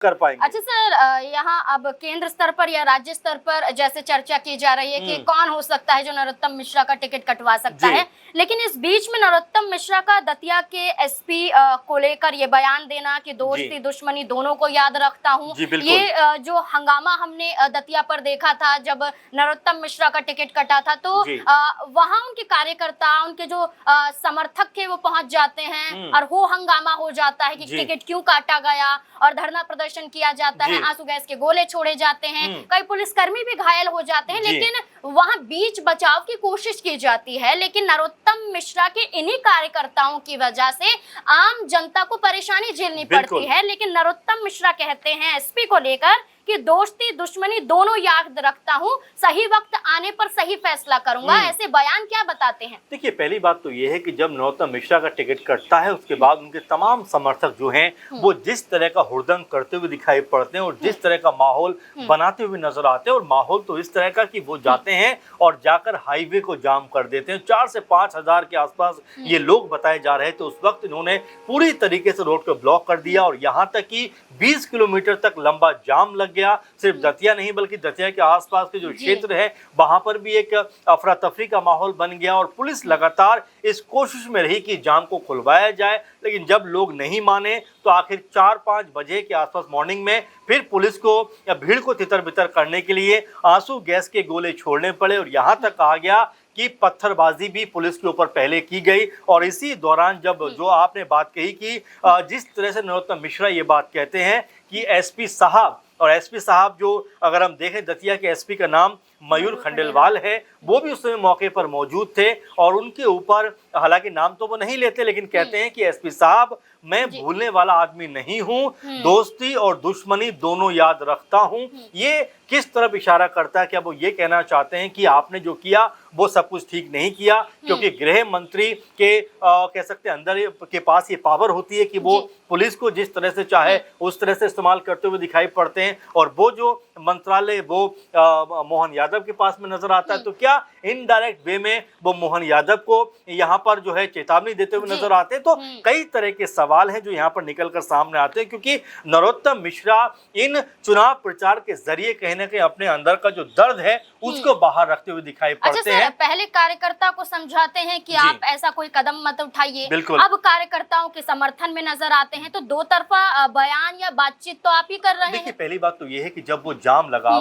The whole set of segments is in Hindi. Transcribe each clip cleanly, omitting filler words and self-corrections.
कर पाएंगे। अच्छा सर, यहाँ अब केंद्र स्तर पर या राज्य स्तर पर जैसे चर्चा की जा रही है कि कौन हो सकता है जो नरोत्तम मिश्रा का टिकट कटवा सकता है, लेकिन इस बीच में नरोत्तम मिश्रा का दतिया के एसपी को लेकर ये बयान देना कि दोस्ती दुश्मनी दोनों को याद रखता हूँ, ये जो हंगामा हमने दतिया पर देखा था जब नरोत्तम मिश्रा का टिकट कटा था, तो वहाँ उनके कार्यकर्ता, उनके जो समर्थक थे वो पहुंच जाते हैं और वो हंगामा हो जाता है कि टिकट क्यों काटा गया और धरना प्रदर्शन किया जाता है, आंसू गैस के गोले छोड़े जाते हैं, कई पुलिसकर्मी भी घायल हो जाते हैं, लेकिन वहां बीच बचाव की कोशिश की जाती है। लेकिन नरोत्तम मिश्रा के इन्हीं कार्यकर्ताओं की वजह से आम जनता को परेशानी झेलनी पड़ती है। लेकिन नरोत्तम मिश्रा कहते हैं एसपी को लेकर कि दोस्ती दुश्मनी दोनों याद रखता हूं, सही वक्त आने पर सही फैसला करूंगा। ऐसे बयान क्या बताते हैं? देखिए, पहली बात तो ये है कि जब नरोत्तम मिश्रा का टिकट कटता है उसके बाद उनके तमाम समर्थक जो हैं वो जिस तरह का हुड़दंग करते हुए दिखाई पड़ते हैं और जिस तरह का माहौल बनाते हुए नजर आते हैं, और माहौल तो इस तरह का कि वो जाते हैं और जाकर हाईवे को जाम कर देते हैं। 4 से 5 हजार के आसपास ये लोग बताए जा रहे थे। उस वक्त इन्होंने पूरी तरीके से रोड को ब्लॉक कर दिया और यहाँ तक कि 20 किलोमीटर तक लंबा जाम लग गया। सिर्फ दतिया नहीं बल्कि दतिया के आसपास के जो क्षेत्र है वहां पर भी एक अफरा तफरी का माहौल बन गया और पुलिस लगातार इस कोशिश में रही कि जाम को खुलवाया जाए। लेकिन जब लोग नहीं माने तो आखिर 4-5 बजे के आसपास मॉर्निंग में फिर पुलिस को या भीड़ को तितर बितर करने के लिए आंसू गैस के गोले छोड़ने पड़े और यहां तक कहा गया कि पत्थरबाजी भी पुलिस के ऊपर पहले की गई। और इसी दौरान जब जो आपने बात कही कि जिस तरह से नरोत्तम मिश्रा ये बात कहते हैं कि एसपी साहब, और एसपी साहब जो अगर हम देखें दतिया के एसपी का नाम मयूर खंडेलवाल है, वो भी उस समय मौके पर मौजूद थे और उनके ऊपर हालांकि नाम तो वो नहीं लेते लेकिन कहते हैं कि एसपी साहब मैं भूलने वाला आदमी नहीं हूं, दोस्ती और दुश्मनी दोनों याद रखता हूं। ये किस तरफ इशारा करता है? क्या वो ये कहना चाहते हैं कि आपने जो किया वो सब कुछ ठीक नहीं किया? क्योंकि गृह मंत्री के कह सकते हैं अंदर के पास ये पावर होती है कि वो पुलिस को जिस तरह से चाहे उस तरह से इस्तेमाल करते हुए दिखाई पड़ते हैं और वो जो मंत्रालय वो मोहन यादव के पास में नजर आता है। तो क्या इनडायरेक्ट वे में वो मोहन यादव को यहाँ पर जो है चेतावनी देते हुए नजर आते हैं? तो कई तरह के सवाल हैं जो यहाँ पर निकल कर सामने आते हैं, क्योंकि नरोत्तम मिश्रा इन चुनाव प्रचार के जरिए कहीं ना कहीं अपने अंदर का जो दर्द है उसको बाहर रखते हुए दिखाई पड़ते हैं। पहले कार्यकर्ता को समझाते हैं कि आप ऐसा कोई कदम मत उठाइए, अब कार्यकर्ताओं के समर्थन में नजर आते हैं, तो दो तरफा बयान या बातचीत तो आप ही कर रहे हैं। देखिए, पहली बात तो ये है कि जब वो जाम लगा,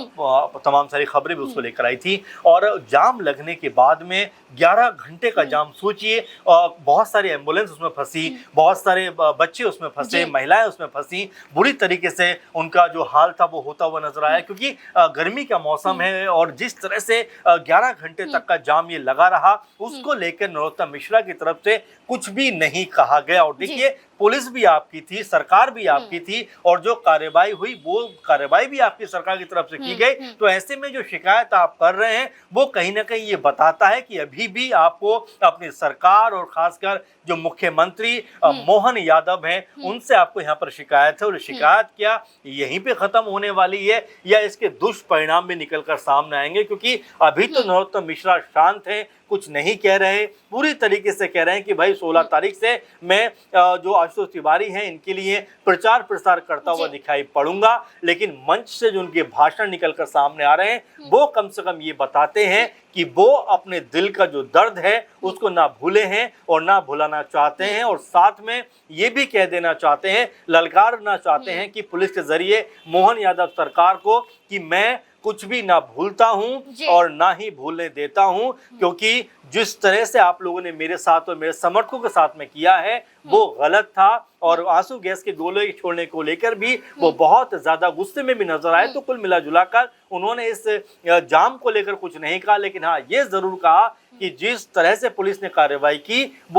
तमाम सारी खबरें भी उसको लेकर आई थी और जाम लगने के बाद में 11 घंटे का जाम सोचिए, बहुत सारी एम्बुलेंस उसमें फंसी, बहुत सारे बच्चे उसमें फंसे, महिलाएं उसमें फंसी, बुरी तरीके से उनका जो हाल था वो होता हुआ नजर आया। क्योंकि गर्मी का मौसम है और जिस तरह से 11 घंटे तक का जाम ये लगा रहा, उसको लेकर नरोत्तम मिश्रा की तरफ से कुछ भी नहीं कहा गया। और देखिए, पुलिस भी आपकी थी, सरकार भी आपकी थी और जो कार्रवाई हुई वो कार्रवाई भी आपकी सरकार की तरफ से की गई। तो ऐसे में जो शिकायत आप कर रहे हैं वो कहीं ना कहीं ये बताता है कि अभी भी आपको अपनी सरकार और खासकर जो मुख्यमंत्री मोहन यादव हैं उनसे आपको यहाँ पर शिकायत है। और शिकायत क्या यहीं पे खत्म होने वाली है या इसके दुष्परिणाम भी निकल कर सामने आएंगे? क्योंकि अभी तो नरोत्तम मिश्रा शांत है, कुछ नहीं कह रहे, पूरी तरीके से कह रहे हैं कि भाई 16 तारीख से मैं जो आशुतोष तिवारी हैं इनके लिए प्रचार प्रसार करता हुआ दिखाई पड़ूंगा। लेकिन मंच से जो उनके भाषण निकल कर सामने आ रहे हैं वो कम से कम ये बताते हैं कि वो अपने दिल का जो दर्द है उसको ना भूले हैं और ना भुलाना चाहते हैं, और साथ में ये भी कह देना चाहते हैं, ललकारना चाहते हैं कि पुलिस के जरिए मोहन यादव सरकार को कि मैं कुछ भी ना भूलता हूं और ना ही भूलने देता हूं, क्योंकि जिस तरह से आप लोगों ने मेरे साथ और मेरे समर्थकों के साथ में किया है वो गलत था। और आंसू गैस के गोले छोड़ने को लेकर भी वो बहुत ज्यादा गुस्से में भी नजर आए। तो कुल मिला जुला कर उन्होंने इस जाम को लेकर कुछ नहीं कहा, लेकिन हाँ ये जरूर कहा कि जिस तरह से पुलिस ने कार्रवाई की वो